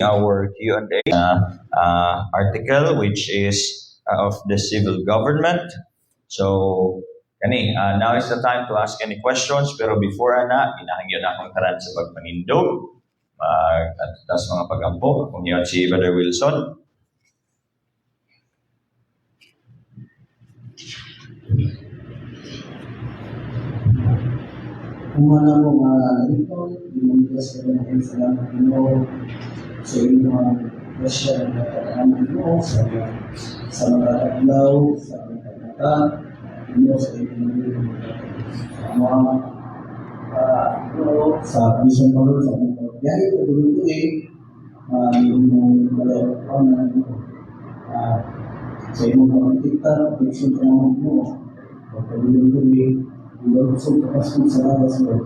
our Q&A article, which is of the civil government. So, now is the time to ask any questions. Pero before inahangyo na akong taran sa pagpanindog. At tas mga pagampo. Kung yun si Brother Wilson. Kung alam mo ito, inimigkas ka na kayo sa laman mo sa inyong presya na pagkaman mo sa mga taglaw, sa mga mata, mo sa inyong sa mission model, sa mga pagbiyahe, pagduloy, yung malayapan na sa inyong pagkita, pagkita mo, pagduloy, Lord, so kapasok sa labas mo,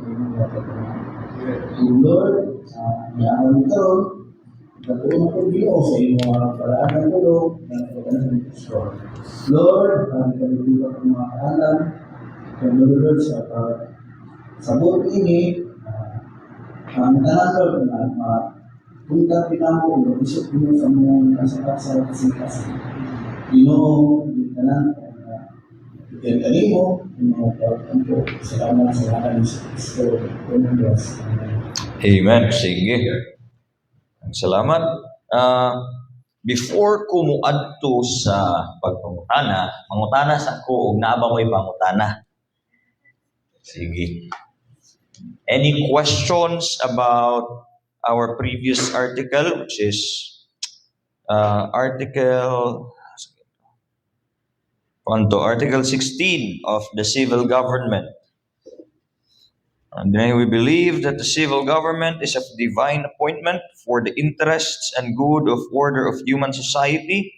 Lord, yaan ito, natuon ako Diyos sa iyong mga paraan ng tulog, na pagkakas ng Kristo. Lord, ang kalibulak ng mga kaalam, Lord, sa buong ini, ang tanan Lord, na punta pinamo, isip mo sa mga kasakat sa kasikas. Ginoo, yung tanan, Yan kanimo, salamat sa lahat ng Kristo. Amen. Sige. Salamat. Before ko muadto sa pagpangutana, mangutana sa ko ug naa ba mo'y pangutana? Sige. Any questions about our previous article, which is Article 16 of the civil government. And then we believe that the civil government is of divine appointment for the interests and good of order of human society,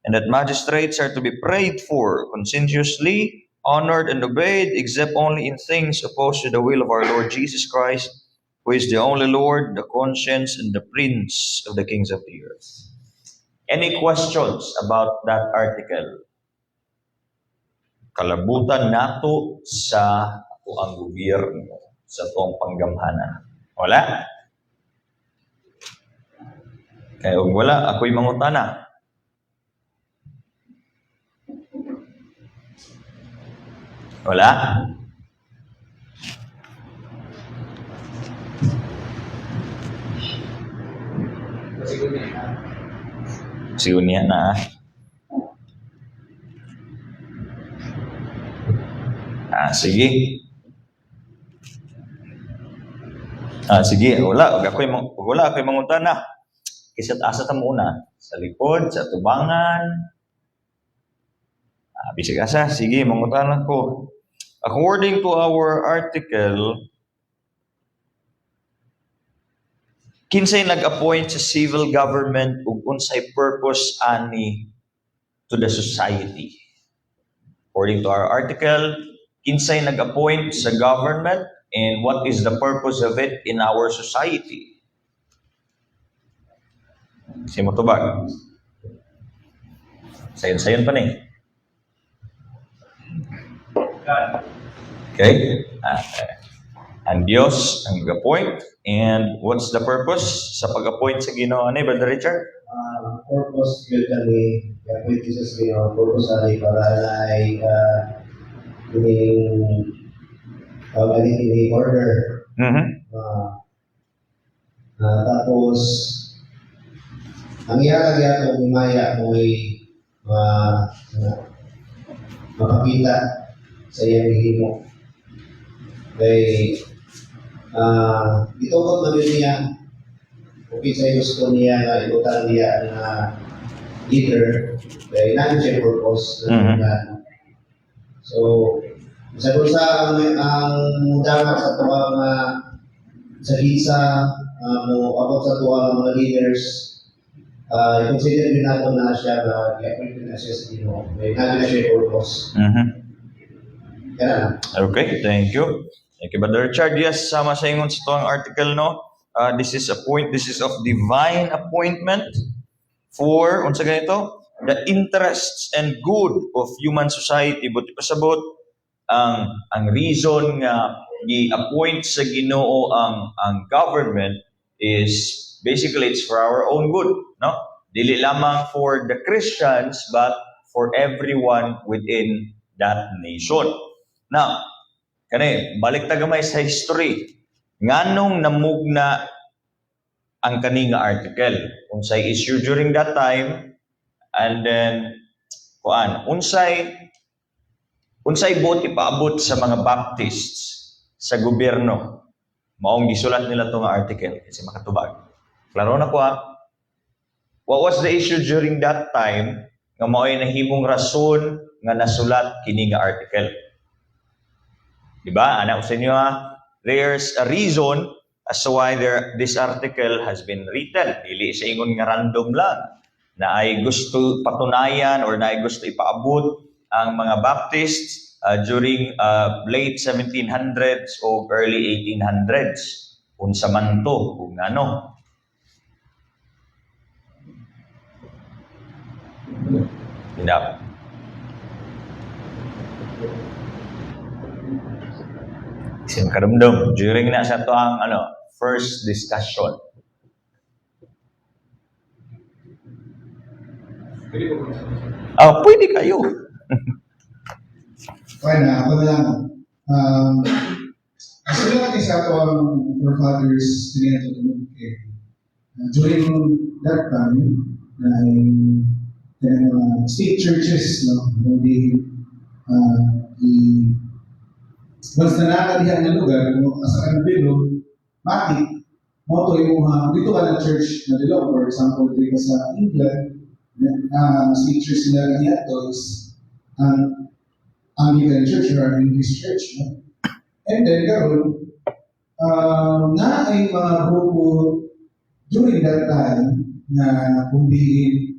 and that magistrates are to be prayed for, conscientiously, honored and obeyed, except only in things opposed to the will of our Lord Jesus Christ, who is the only Lord, the conscience, and the Prince of the kings of the earth. Any questions about that article? Kalabutan nato sa ang gobyerno sa tuong panggamhanan. Wala? Kaya kung wala, ako'y mangutana. Wala? Sigun niya na. Sige. Sige, wala ako'y mangutana. Kisa't asa ta muna sa likod, sa tubangan. Bisig asa, sige, mangutana ko. According to our article, kinsay nag-appoint sa civil government ug unsay purpose ani to the society? According to our article, kinsay nag-appoint sa government and what is the purpose of it in our society? Si Motobag. Sayon-sayon pa ni. Okay? Ang Diyos ang nag-appoint. And what's the purpose sa pag-appoint sa Ginoo ni Brother Richard? Purpose yun kami, appoint sa Ginoo, purpose ay para ay ini order. Tapos ang iya kung himaya mo ay mapakita sa iyang hihimo. Kaya itukot na rin niya kung sa gusto niya na ibutan niya na leader. Kaya namin siya purpose. So, sagot sa ang dapat sa tuwang sa visa mo abot sa tuwang mga leaders, i-consider din natin na siya na i-appoint na siya sa Ginoo. May namin na siya purpose. Okay, thank you. Thank you, Brother Richard. Yes, sama sa ingon sa tuwang article, no? This is of divine appointment for, unsa ganito? The interests and good of human society. But pasabot, ang reason nga i-appoint sa Ginoo ang government is basically it's for our own good, no? Dili lamang for the Christians, but for everyone within that nation. Now, balik ta gamay sa history. Nganong namugna ang kani nga article? Unsay issue during that time, and then unsay vote ipaabot sa mga Baptists sa gobyerno. Maong gisulat nila itong article kasi makatubag. Klaro na ko What was the issue during that time nga mao'y nahimong rason nga nasulat kini nga article? Diba? Anak ko sa inyo there's a reason as to why this article has been written. Dili sa ingon nga random lang na ay gusto patunayan or na ay gusto ipaabot ang mga Baptists during late 1700s o early 1800s. Unsa man to, kung ano. Hindi. Kasi makaramdam during na sa to ang first discussion. Pwede kayo. Okay na, ako na lang. Actually, natin sa ito ang forefathers tinatutulog during that time, state churches, hindi once na nakadihan na lugar, sa kanabilo, matik, moto yung dito ka ng church na dilo, for example, dito sa England, state church na nakadihan to is Anglican Church or English Church. No? And then, karon na ay mga grupo during that time na kung diin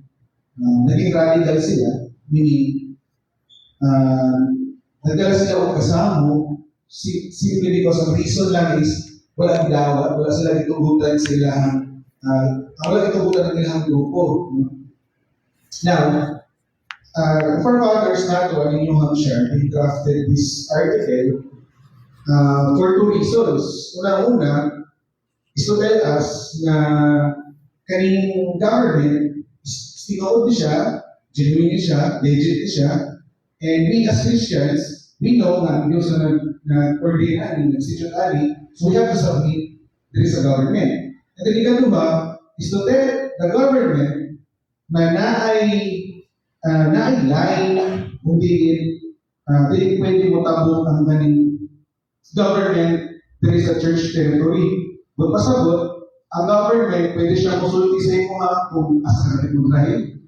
naging radical sila, meaning nagdala sila o kasamo simply because ang reason lang is walang dawat, wala sila itugutan sila wala itugutan ng ilang grupo. Now, forefathers nato in New Hampshire, they drafted this article for two reasons. Una is to tell us na kaning government tinood siya, genuine siya, legit siya, and we as Christians, we know na Diyos na ordinary, nag-sityo ali, so we have to submit there is a government. And then ikatuba is to tell the government na naay line, hindi pwede mo tabong ang ganing government, there is a church territory. Magpasabot, ang government, pwede siya konsulti sa imo kung asa ka nagpuntahin,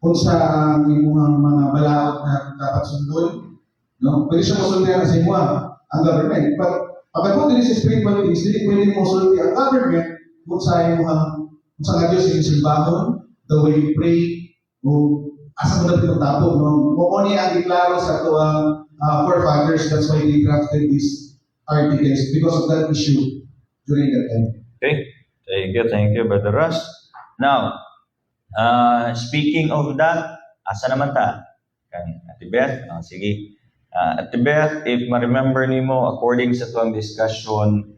kung sa imo mga balaod na dapat sundon. No? Pwede siya konsulti sa imo ang government. But pagkatapos din sa spiritual things, hindi pwede mo konsulti ang government kung sa imo kung sa Diyos yung simbahon, the way you pray, o asa mo na pinatapog. No? Kung niya ang iklaro sa ito forefathers, that's why they drafted these articles because of that issue during that time. Okay. Thank you, Brother Russ. Now, speaking of that, asa naman ta? Ate Beth? Sige. Ate Beth, if ma-remember nimo, according sa itong discussion,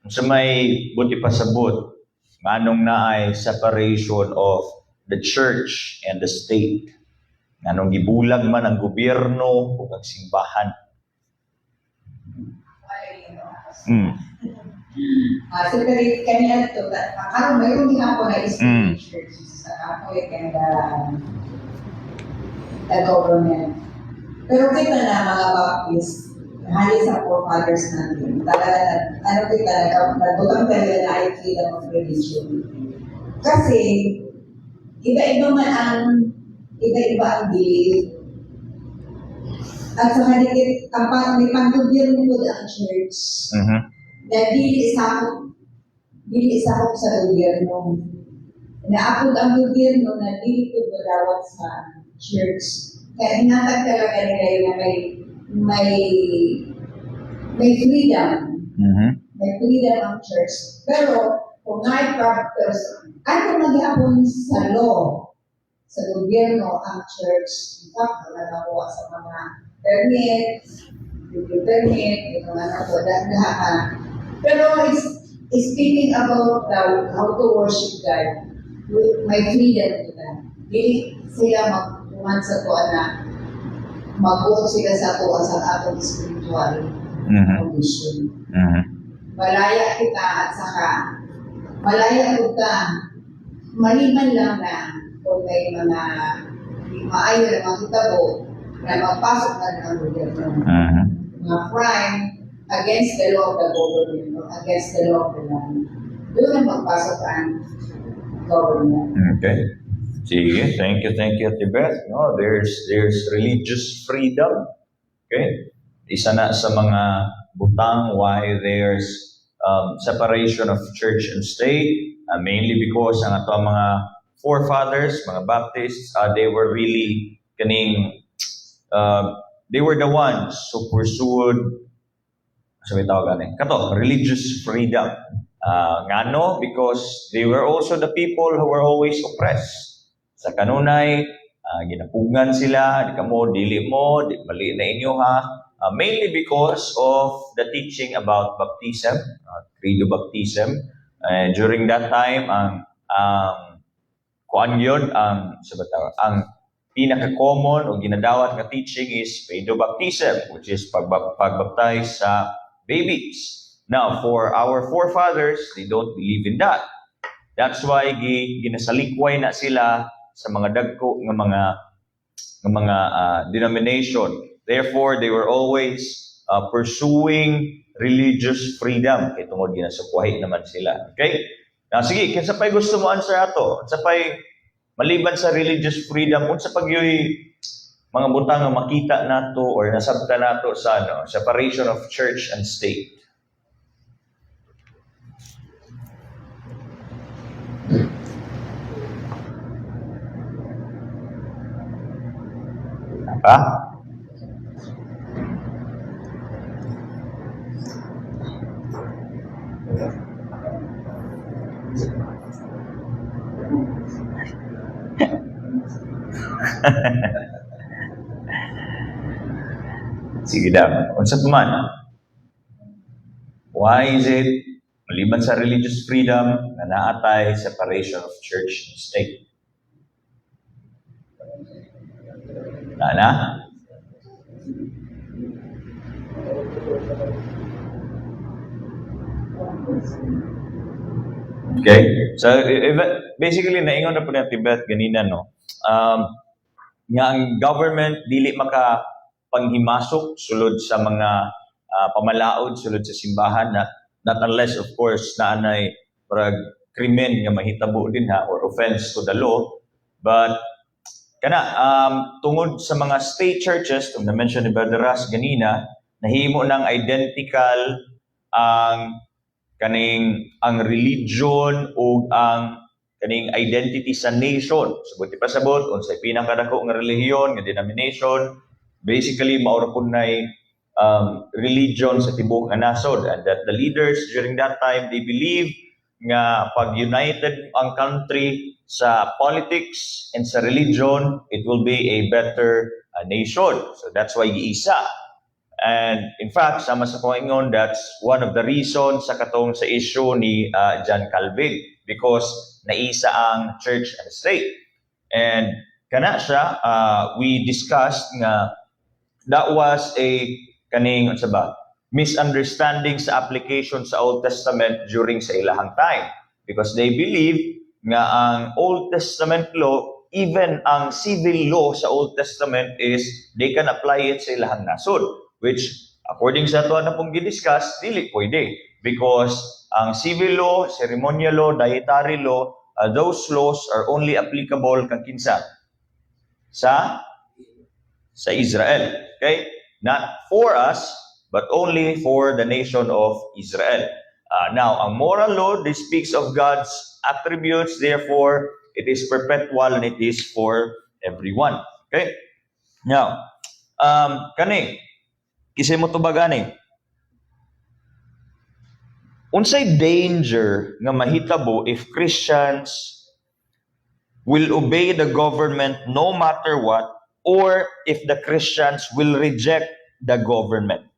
sa may buti pasabot, manong na ay separation of the church and the state. Anong gibulag man ang gobyerno o ang simbahan. Separate kanya ito. Karon mayroon din ako na state church sa Catholic and the government. Pero kita na mga Baptist, hali sa forefathers natin. Talaga nagbutang talaga na ay freedom of religion. Kasi, iba-iba ang belief. At sa kanilip, may panggobyerno po ang church. Na dili sakop sa gobyerno. Naapod ang gobyerno na dili po madawat sa church. Kaya hinatag talaga nila yung may freedom. May freedom ang church. Pero, kung may purpose, ano magyapon sa law, sa gobyerno ang church, in fact, nagawa sa mga permit, yung mga nakuha. Pero speaking about how to worship God, may freedom kita. Dili sila magtuman sa tuwa na mag-uot sila sa tuwa sa atong spiritual condition. Malaya kita at saka malaya kita maliman lang na kung may mga maayo na mga kitabo na magpasok na ng gobyerno. Mga crime against the law of the government or against the law of the land. Doon ang magpasok ang government. Okay. Sige, thank you, Ate Beth. No, there's religious freedom. Okay? Isa na sa mga butang why there's separation of church and state, mainly because ang ato mga forefathers, mga Baptists, they were really they were the ones who pursued religious freedom. Ngano? Because they were also the people who were always oppressed. Sa kanunay, ginapugan sila, di kamo, dili mo, di mali na inyo ha. Mainly because of the teaching about baptism, credo baptism. During that time, ang pinaka-common o ginadawat nga teaching is credo baptism, which is pagbaptize sa babies. Now, for our forefathers, they don't believe in that. That's why ginasalikway na sila sa mga dagko ng mga denomination. Therefore, they were always pursuing religious freedom. Kaya tungod ginasukwahi naman sila. Okay? Now, sige, kinsa pa'y gusto mo answer ato? Kinsa pa'y maliban sa religious freedom, unsa pagyoy mga butang nga makita nato or nasabta nato sa separation of church and state? Apa? Sige daw. Unsa pa man? Why is it maliban sa religious freedom na naatay separation of church and state? Nana? Okay. So, basically, naingon na po natin Beth ganina, no? Nga ang government, dili makapanghimasok sulod sa mga pamalaod, sulod sa simbahan, na not unless, of course, na anay parang krimen nga mahitabo din ha, or offense to the law. But, tungod sa mga state churches, kung na-mention ni Brother Ras ganina, nahimo ng identical ang religion o ang kaning identity sa nation. Sabuti pa sabot, unsay pinakadako nga relihiyon, nga denomination, basically maura po na religion sa tibuok nga nasod. And that the leaders during that time, they believe nga pag united ang country sa politics and sa religion, it will be a better nation. So that's why giisa. And in fact, sama sa Panginoon, that's one of the reasons sa katong sa issue ni John Calvin, because naisa ang church and state. And kana siya, we discussed nga that was a misunderstanding sa application sa Old Testament during sa ilahang time. Because they believe nga ang Old Testament law, even ang civil law sa Old Testament is they can apply it sa ilahang nasod. Which, according sa ito na pong gidiscuss, dili pwede. Because ang civil law, ceremonial law, dietary law, those laws are only applicable kang kinsa sa Israel. Okay? Not for us, but only for the nation of Israel. Now, ang moral law, this speaks of God's attributes, therefore, it is perpetual and it is for everyone. Okay? Now, kisay mo to ba gani? Unsay danger nga mahitabo if Christians will obey the government no matter what, or if the Christians will reject the government?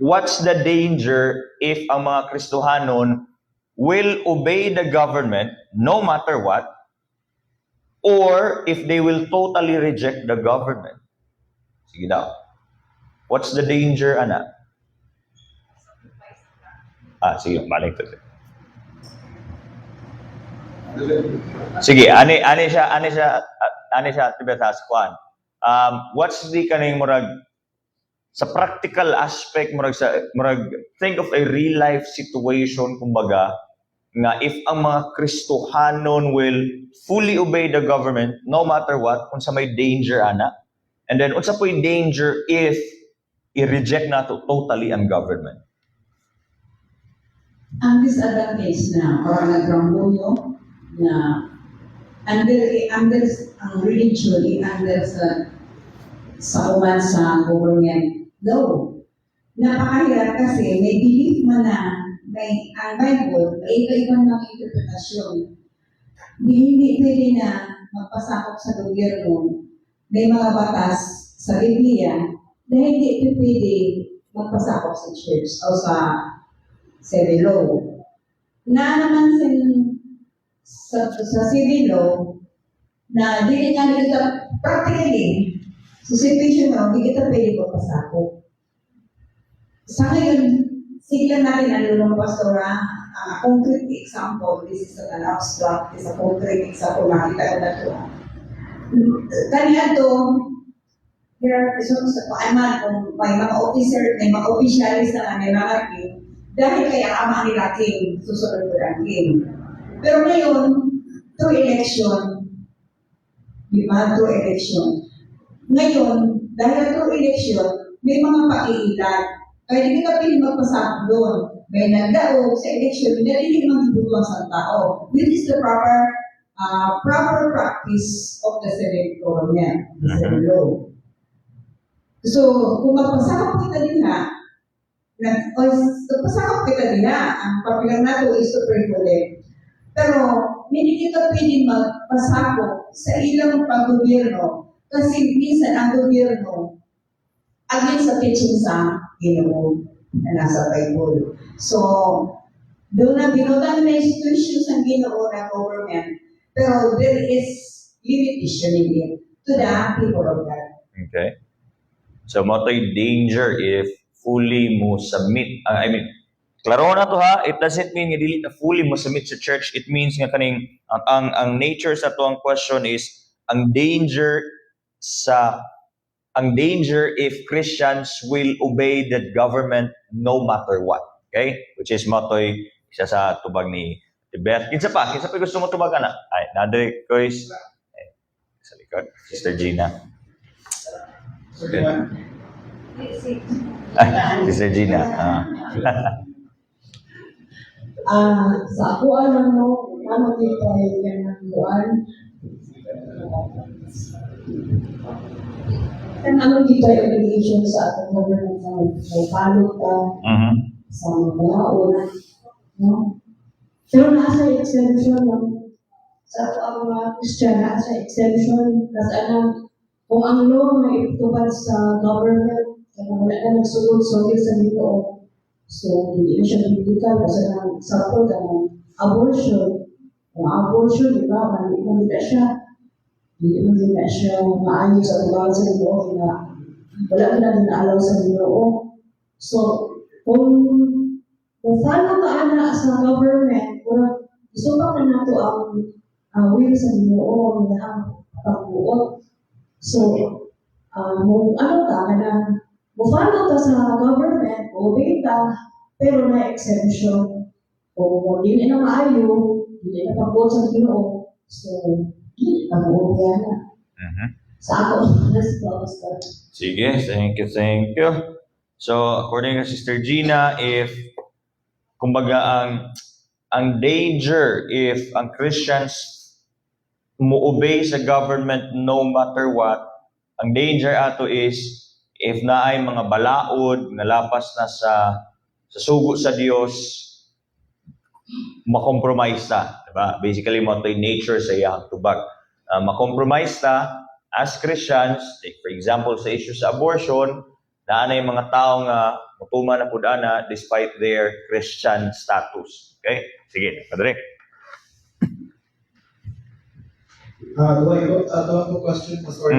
what's the danger if ang mga Kristohanon will obey the government no matter what, or if they will totally reject the government? Sige daw. What's the danger, ana? Sige, balik to. Sige, ani siya tiba sa kwan. What's the kaning murag sa practical aspect murag think of a real life situation kumbaga nga if ang mga Kristohanon will fully obey the government no matter what, unsa may danger ana, and then unsa po'y danger if i-reject nato totally ang government. Ang disadvantage na or nagrambulo na under ang religion under sa uman sa government law. Napakahirap kasi may belief man na may ang Bible, may iba-ibang mga interpretasyon. Hindi pwede na magpasakop sa gobyerno. May mga batas sa Biblia na hindi pwede magpasakop sa church o civil law. Na naman sa civil law na hindi kita practically sa situation mo, hindi kita pwede magpasakop. Sa ngayon, sige lang natin ang pastora, concrete example, this is an abstract, this is a concrete example, makita ko na ito. Kanya ito, there are reasons sa paaman kung may mga officer, may mga officialis na may mga king, dahil kaya ama nila king, susunod ko ang king. Pero ngayon, through election, di ba, through election. Ngayon, dahil through election, may mga pag-iilan. Kaya hindi ka piling magpasakot doon. May nagdaog sa election, hindi magbubutuan sa tao. Which is the proper practice of the civil government, the civil law. So, kung magpasakot kita diha, ang papilang nato is to pray for them. Pero, hindi kita piling magpasakot sa ilang pag-gobyerno kasi minsan ang gobyerno against sa teaching sa Ginoo na nasa Bible. So, doon na binutan na institutions ng Ginoo na government, pero there is limitation in it to the people of God. Okay? So, moto'y danger if fully mo submit. Klaro na to ha, it doesn't mean nga dili na fully mo submit sa church. It means nga kaning, ang nature sa to ang question is, ang danger if Christians will obey that government no matter what. Okay? Which is motoy isa sa tubag ni Beth. Kinsa pa gusto mo tubag na? Ay, another choice. Sa likod, Sister Gina. Sister Gina. Sa ako alam mo, ano dito ay yan ang buwan. Ano dito ay obligation sa ating government na may palot ka, sa mga balaon, no? Pero nasa exemption, no? Sa ako ang mga Christian, nasa exemption, kasi kung ang law na itutupad sa government, kaya wala na nagsulod-sulod sa dito, so hindi na siya biblical, kasi sa po ng abortion, kung abortion, di ba, hindi mo siya maayos sa lugar sa Ginoo na wala na din sa Ginoo. So, kung follow ka na sa government, kung gusto pa na nato ang will sa Ginoo, ang pagbuot. So, kung follow ka sa government, obey ka, pero na exemption. Kung hindi na maayo, hindi na pagbuot sa Ginoo. So, sa ako, Sige, thank you. So, according to Sister Gina, if kumbaga ang danger if ang Christians mo-obey sa government no matter what, ang danger ato is if naay mga balaod nga lapas na sa sugo sa Dios, makompromise ta, diba? Basically mo to'y nature sa iyang tubag. Makompromise ta as Christians, like for example sa issue sa abortion, naanay mga tao nga mupuma na pud ana despite their Christian status. Okay? Sige, Padre. Do I question, Pastor?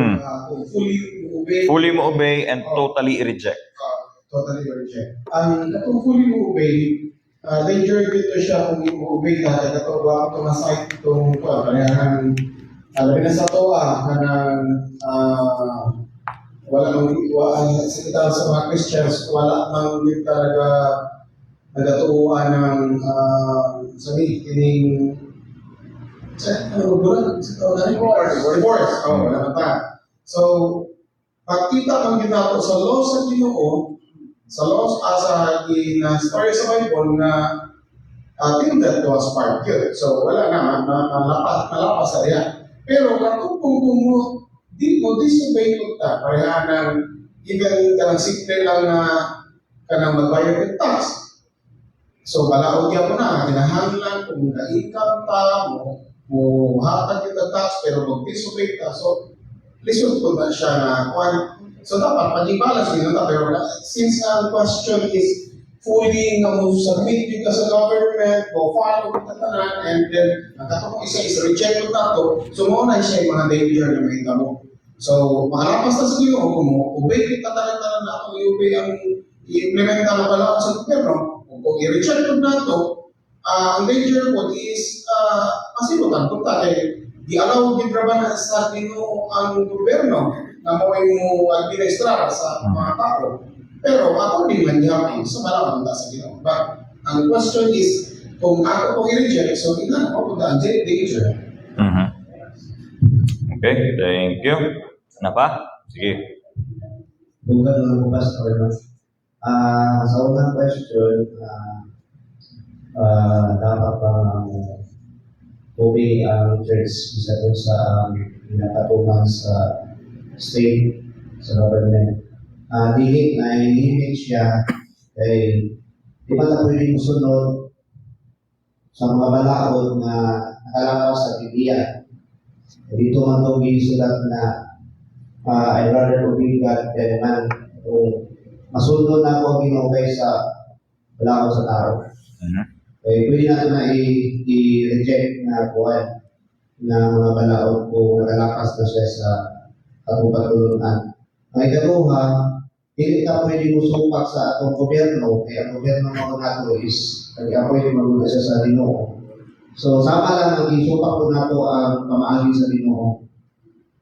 Kung fully Fully mo obey and totally reject. totally reject. Kung fully mo obey, danger dito siya kung i-obey dahil ito ba ito na site itong parehan labi na sa toa kanang wala mang salita sa mga Christians, wala mang din talaga nagatuuan ng kining divorce. Wala pa. So, pagkita ang ginato sa law sa Ginoo, sa law sa story sa Bible na think that was part good. So, wala na, nalapas sa diyan. Pero kung mo, di mo disobey ko ta, pareha ng even ka ng simple lang na ka ng magbayad ng tax. So, balaod yan mo na, kinahanglan kung na-income ta mo hatag yung tax, pero mag-disobey ka. So, listen ko na siya na so dapat maging balance din na, pero since ang question is fully na mo submit yung ka sa government, mo follow ka tanan, and then ang isa is reject yung tato, so muna siya yung mga danger na may mo. So, makalapas na sa Ginoo mo, obey kita tanan na kung i-obey ang i-implementa mo pala sa gobyerno, kung i-reject yung nato, ang danger po is masilutan kung tayo di-allow gibraban na sa Ginoo ang gobyerno na mo administrar sa mga tao. Pero ako din man yaman sa malamang sa Ginoo. But ang question is, kung ako kung i-reject, so ilan ako punta ang danger. Okay, thank you. Ano pa? Sige. Bukan lang po, Pastor. Sa unang question, dapat bang obey ang church isa doon sa pinapatuman sa state, sa government. Dili na i-limit siya kay di ba na pwedeng sunod sa mga balaod na nakalakaw sa Biblia. Dito man ito sulat na I'd rather obey God than man. Kung masunod na ako ginugay sa balaod sa tao. Pwede natin na i-reject na buwan na mga balaod kung nakalakas na siya sa katupatulonan. Ang ikaduha, hindi ka pwede musumpak sa atong gobyerno, kaya ang gobyerno mga nato is pwede maguna siya sa Ginoo. So, sama lang ang isupak po nato ang pamaagi sa Ginoo.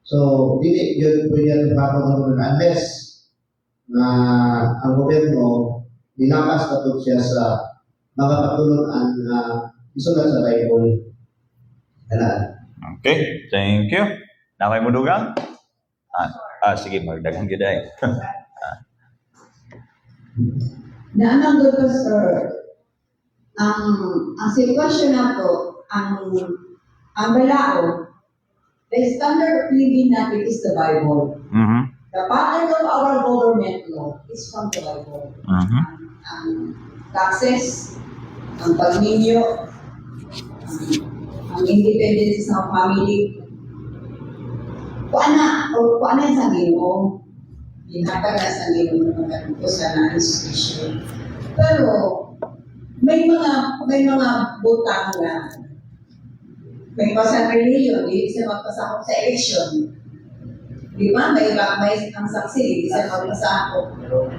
So, hindi yun pwede natin unless na ang gobyerno nilakas na siya sa mga patulunan na isulat sa Bible. Okay, thank you. Namay mo dugang? Sige, magdagang giday. Naamang good Pastor, ang sitwasyon nato, ang balao, the standard of living natin is the Bible. The pattern of our government law is from the Bible. Ang taxes, ang pagninyo, ang independence sa family, kuan na yung sa Ginoo. Hinatag na sa Ginoo ng sa na-institution. Pero, may mga butang na may pasang reliyon, hindi siya magpasakop sa election. Di ba? May ang saksi, hindi siya magpasakop. Pero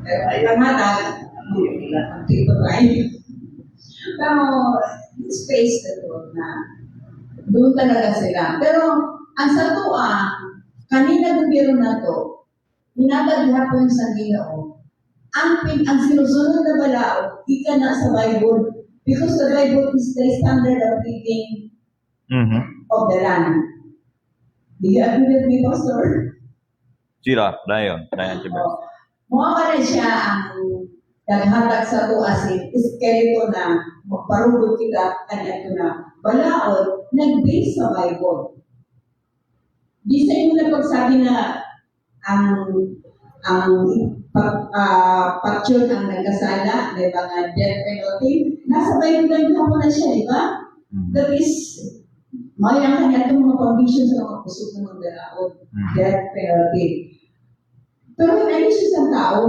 ay panghatag, ang tipo tayo. Pero, space na doon na doon talaga sila. Pero, ang sa tuwa, kanina gobyerno na to, hinatag hapon sa Ginoo, ang sinusunod na balao, ika na sa Bible. Because the Bible is the standard of living of the land. Do you agree with me, Pastor? Sira, dayon tiba. Mga ka na siya ang naghatag sa tuasin, iskeleto na magparugod kita, ito na, balaod, nag-base sa Bible. Di sa inyo na pagsabi na ang paksyon ang nagkasala, may mga death penalty, nasa Bible lang po na siya, di ba? That is, may ang kanya itong mga conditions sa mga puso ng mga balaod, death penalty. Pero inalis isang tao,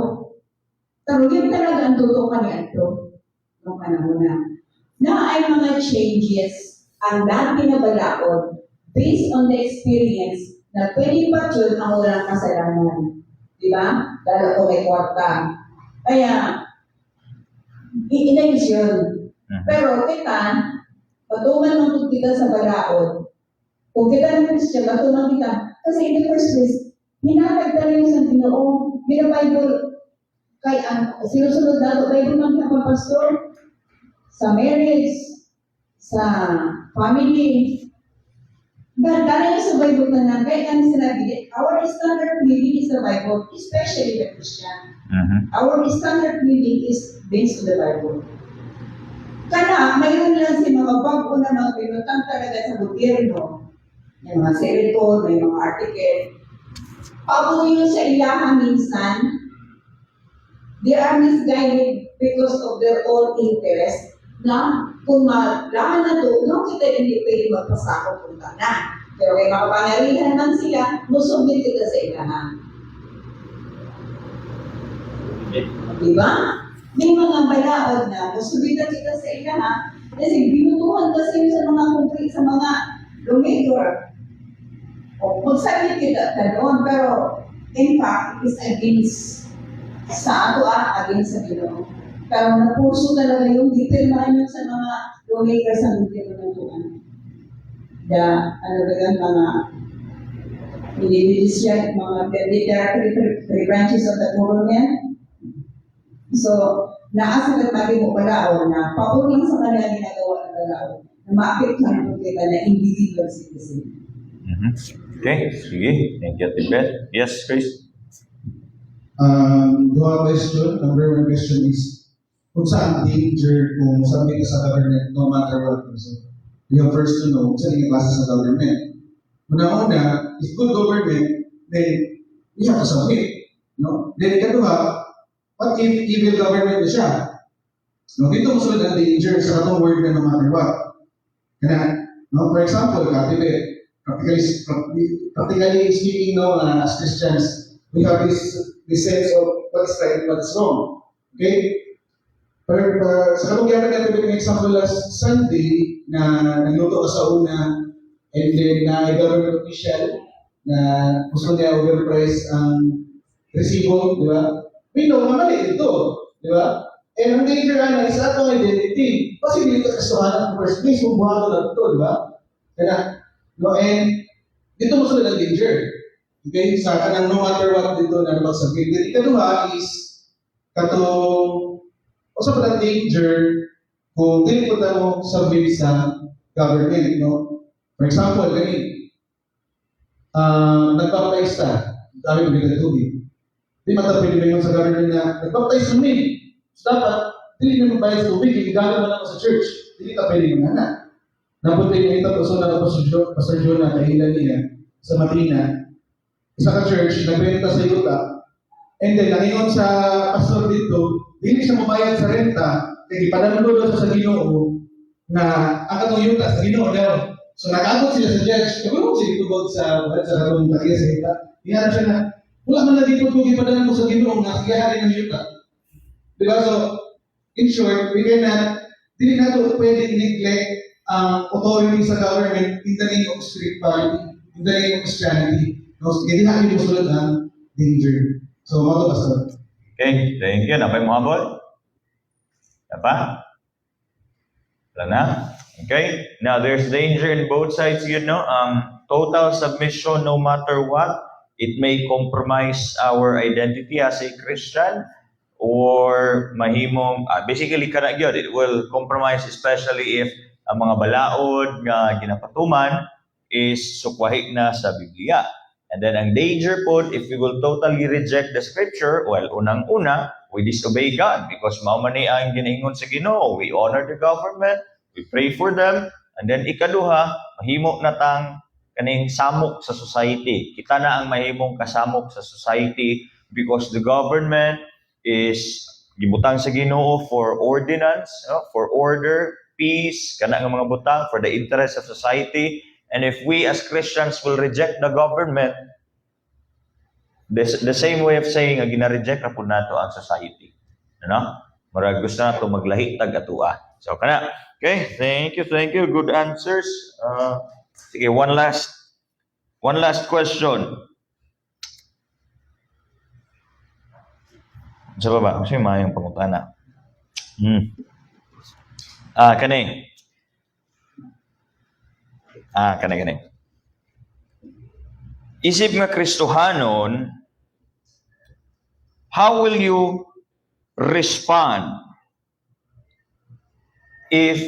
pero yun talaga ang totoo kanya ito noong panahon na ay mga changes ang lahat pinabalaod based on the experience na pwede pa yun ang walang kasalanan. Di ba? Dahil ako may kwarta. Kaya, inalis yun. Pero kita, patuman mo kita sa balaod. Kung kita naman siya, patuman kita. Kasi in the first place, hinatagdala yung sa Ginoo. Yung Bible, kay ang sinusunod nato, Bible ng pastor, sa marriage, sa family. Dahil niya sa Bible na kaya kami sinabi, our standard living is the Bible, especially the Christian. Our standard living is based on the Bible. Kaya, mayroon lang si mga bago na mga pinutang talaga sa gobyerno. May mga cellphone, may mga article. Pabo yun sa ilahan minsan, they are misguided because of their own interest na kung malaman na to, no, kita hindi pwede magpasakot kung na. Pero kay makapangyarihan man sila, musubit kita sa ilahan. Diba? May mga balaod na musubit kita sa ilahan kasi binutuhan kasi sa mga konkret sa mga lawmaker. O magsabit kita ka doon, pero in fact, it is against sa ato against sa Ginoo. Pero napuso talaga yung determine sa mga lawmakers ang determinatuan. Ano ba yan, mga individual, mga three branches of the government. So, naasagat natin mo balaod na papulang sa kanila ginagawa ng balaod na maapektuhan po kita na individual citizen. Okay, sige. Thank you, Tibet. Yes, Chris? Dua question. Number one question is, kung saan danger kung sabi ka sa government no matter what. So, you have first to know kung saan yung klase sa government. Una-una, if good government, then you have to submit. No? Then ikaduha, what if evil government na siya? No, dito mo sulod ang danger sa katong word na no matter what. Kaya, no, for example, Tibet, practically speaking, no, as Christians, we have this sense of what's right and what's wrong. Okay? Pero sa kapagyanan natin with an example last Sunday na nagluto ka sa una and then na government official na gusto niya overprice ang resibo, di ba? We know, mali ito, di ba? And ang danger na isa itong identity. Kasi hindi ka kasuhan ng first place kung buhato lang ito, di ba? Kaya, no, and dito mo sila ng danger. Okay? Sa kanang no matter what dito na napagsabit. Then ikaduha is katong also pa danger kung dili po mo submit sa government, no? For example, gani, nagpa-baptize ka, dami mo dito tubig. Di matapin mo sa government na nagpa-baptize mo So dapat, dili na magbayad sa tubig, igala mo lang sa church. Dili ka pwede yung anak. Napunta yung ito, so na Pastor John na kahilan niya sa Matina. Isa ka church, nagbenta sa yuta. And then, nakingon sa pastor dito, hindi siya mabayad sa renta, kaya ipananulod sa Ginoo na ang katong yuta sa Ginoo daw. So nag-agot sila sa judge, kagulong sila tubod sa katong takiya sa yuta. Iyan siya na, wala man na dito kung ipadala mo sa Ginoo na kayari ng yuta. Diba? So, in short, we cannot, hindi nato pwede neglect ang authority sa government in the name of spirituality, in the name of Christianity. No, hindi na yung musulod ang danger. So, mga pastor. Okay, thank you. Napay mo habol? Napa? Wala na? Okay? Now, there's danger in both sides, you know. Total submission, no matter what, it may compromise our identity as a Christian or mahimong, basically, yun, it will compromise especially if ang mga balaod nga ginapatuman is sukwahi na sa Biblia. And then ang danger po, if we will totally reject the scripture, well, unang-una, we disobey God because maumani ang ginaingon sa Ginoo. We honor the government, we pray for them, and then ikaduha, mahimo na tang kaning samok sa society. Kita na ang mahimong kasamok sa society because the government is gibutang sa Ginoo for ordinance, for order, peace, kana nga mga butang for the interest of society. And if we as Christians will reject the government, the same way of saying nga gina-reject ra pud nato ang society. Ano? Murag gusto nato maglahi tag atua. So kana. Okay, thank you. Good answers. Sige, one last question. Sa baba, kasi mayang pangutana. Kani. Kani. Isip nga Kristohanon, how will you respond if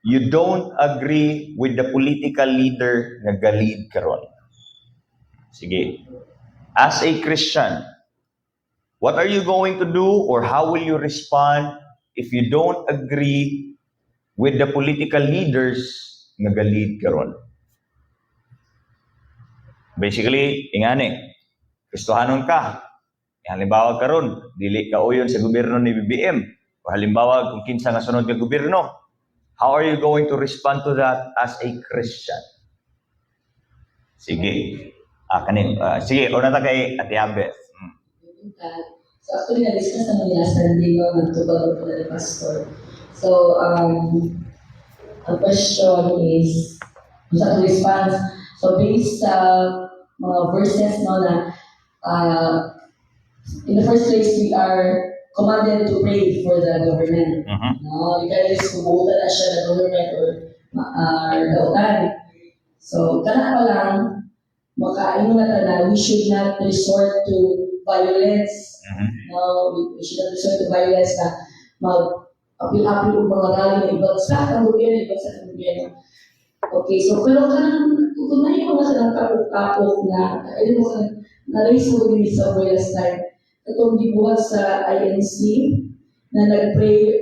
you don't agree with the political leader nga galid karon? Sige. As a Christian, what are you going to do or how will you respond if you don't agree with the political leaders nga galid karon? Basically, ingani, Kristohanon ka. Halimbawa karon, dili ka uyon sa gobyerno ni BBM. O halimbawa kung kinsa nga sunod nga gobyerno. How are you going to respond to that as a Christian? Sige. Sige, una ta kay Ate Ambeth. So actually, na-discuss naman nila sa Randino, nagtubag ko na pastor. So, ang question is, sa response, so based sa mga verses no, na in the first place, we are commanded to pray for the government. No, regardless kung buutan na siya na government or dautan. So, kana pa lang, makaano na na, we should not resort to violence. No, we should not resort to violence na mag-apil-apil o mga rally na ibang sa ang gobyerno, ibang sa gobyerno. Okay, so pero kanang kung na yung mga kanang kapok-kapok na, ayun mo na-raise mo din sa last time, itong dibuhat sa INC na nag-prayer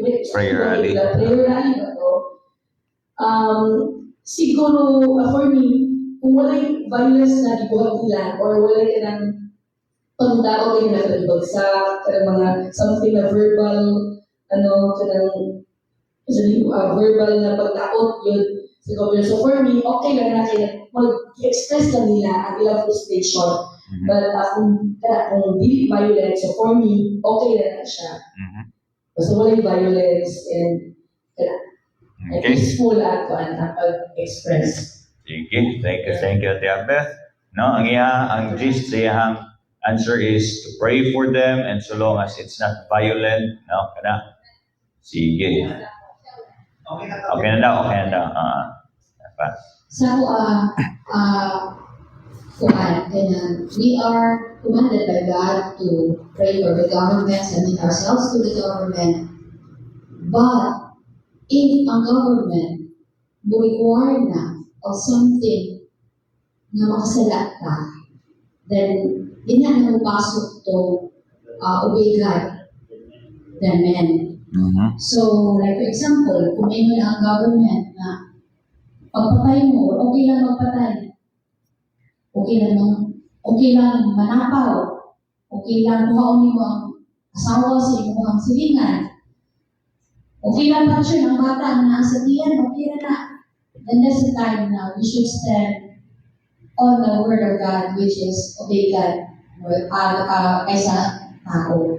rally. Prayer rally ba to? Siguro, for me, kung wala yung violence na dibuhat nila or wala ka ng pagdao kayo na ibagsak, mga something na verbal, verbal na pagtakot yun sa gobyerno. So for me, okay lang na kayo, mag-express lang nila ang ilang frustration. But kung di violence, so for me, okay lang na siya. So wala yung violence and peaceful at pag-express. Sige, thank you, Ate Ambeth. No, ang gist sa iyang answer is to pray for them and so long as it's not violent, no, kana. Sige. Okay na daw. So, we are commanded by God to pray for the government, submit ourselves to the government. But if ang government will require na of something na makasalat ka, then di na napasok to obey God than men. So, like for example, kung may ang government na pagpatay mo, okay lang magpatay. Okay lang manapaw. Okay lang kuhaon mo ang asawa sa imong silingan. Okay lang pa siya ng bata na nasa tiyan, okay na. Then that's the time now we should stand on the word of God, which is obey God kaysa tao.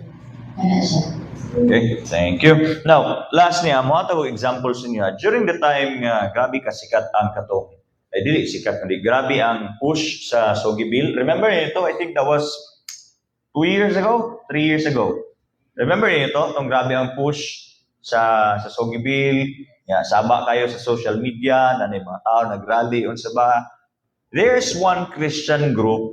Ano siya. Okay, thank you. Now, last niya, mga tawag examples niya. During the time nga, grabe ka sikat ang katong. Dili sikat, hindi. Grabe ang push sa Sogi Bill. Remember ito, I think that was 3 years ago. Remember ito, itong grabe ang push sa Sogi Bill. Yeah, saba kayo sa social media, na mga tao nag-rally, unsa ba. There's one Christian group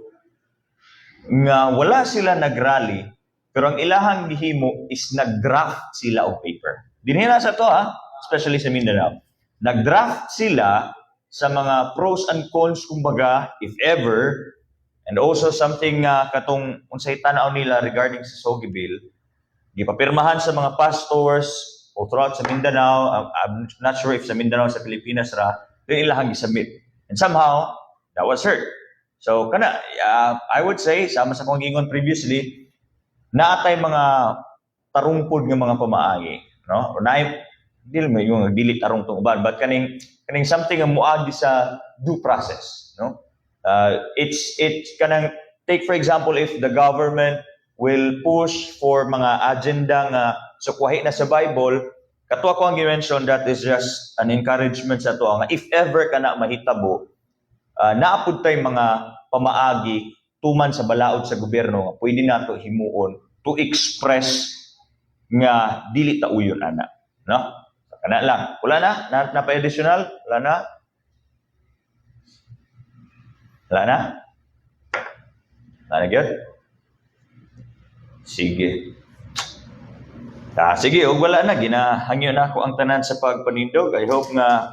nga wala sila nag-rally, pero ang ilahang gihimo is nag-draft sila of paper. Dinhila sa to especially sa Mindanao. Nag-draft sila sa mga pros and cons, kumbaga, if ever, and also something katong unsay tanaw nila regarding sa Sogi Bill, gipapirmahan sa mga pastors o throughout sa Mindanao. I'm not sure if sa Mindanao, sa Pilipinas ra, yung ilahang gisubmit. And somehow, that was heard. So, I would say, sama sa kong gingon previously, naatay mga tarungpod ng mga pamaagi, no? Or dili tarong tong uban, but kaning something ang muagi sa due process, no? It's kanang take for example, if the government will push for mga agenda nga sukwahi na sa Bible, kato ako ang i-mention, that is just an encouragement sa to nga if ever ka na mahitabo, naapod tay mga pamaagi tuman sa balaod sa gobyerno nga pwede nato himuon to express nga dili ta uyon ana, no? Kana lang. Wala na pa additional? Wala na? Wala na? Wala na gyud? Sige. Sige, og wala na ginahangyo na ako ang tanan sa pagpanindog. I hope nga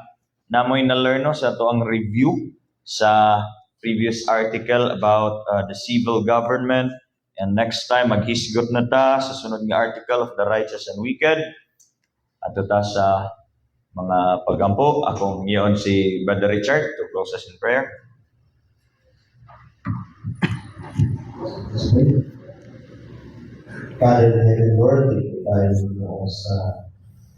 namoy na learn no sa to ang review sa previous article about the civil government, and next time maghisgot na ta sa sunod nga article of the righteous and wicked. Ato ta sa mga pagampo. Akong ngiyon si Brother Richard to close us in prayer. Father in heaven, Lord, thank you tayo sa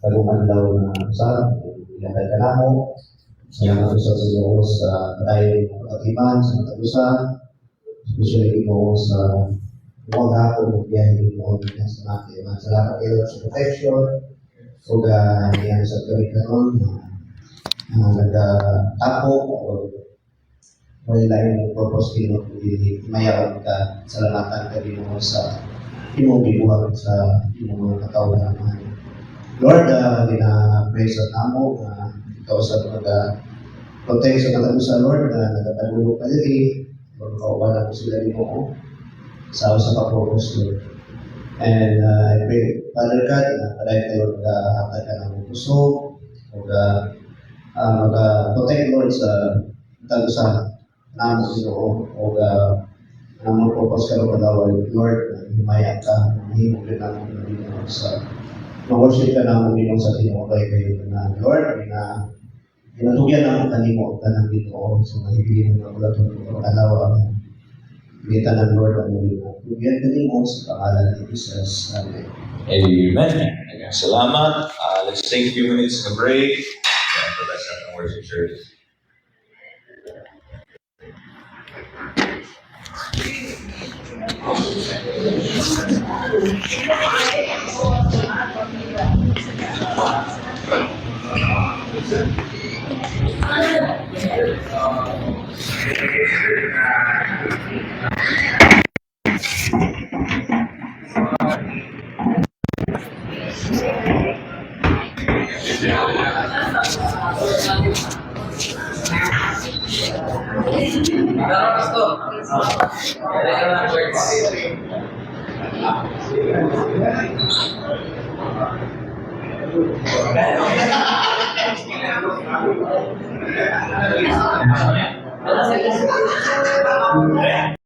bagong adlaw na usap. Ilagay ka na mo. Salamat sa Diyos sa tayo pagkatiman, sa matagusan. Especially mo sa mga hapon, biyahe mo sa natin. Salamat kayo sa protection. O yan sa karikanon nagtapo o may lain ng purpose kino mayawan ka salamatan ka din mo sa imong bibuhat sa imong mga katawhan. Lord, gina-praise at namo ikaw sa protect sa mga sa Lord na nagtatagulog ka diri kung kauban ako sila din mo sa purpose Lord. And I pray, Father God, palay kayo mag-hatag ka ng puso o mag-protect Lord sa talusan namin Ginoo o naman purpose ka rin Lord, himaya ka, mahimog rin namin Ginoo sa mag-worship ka namin Ginoo sa tinukay kayo na Lord, na ginatugyan namin kanimo ka ng Ginoo sa mahibigin ng mga ulat alawa kita ng Lord ang muli mo. Tugyan kanimo sa pangalan ni Jesus. Amen. Amen. Again, salamat. Let's take a few minutes to break and for the second worship service.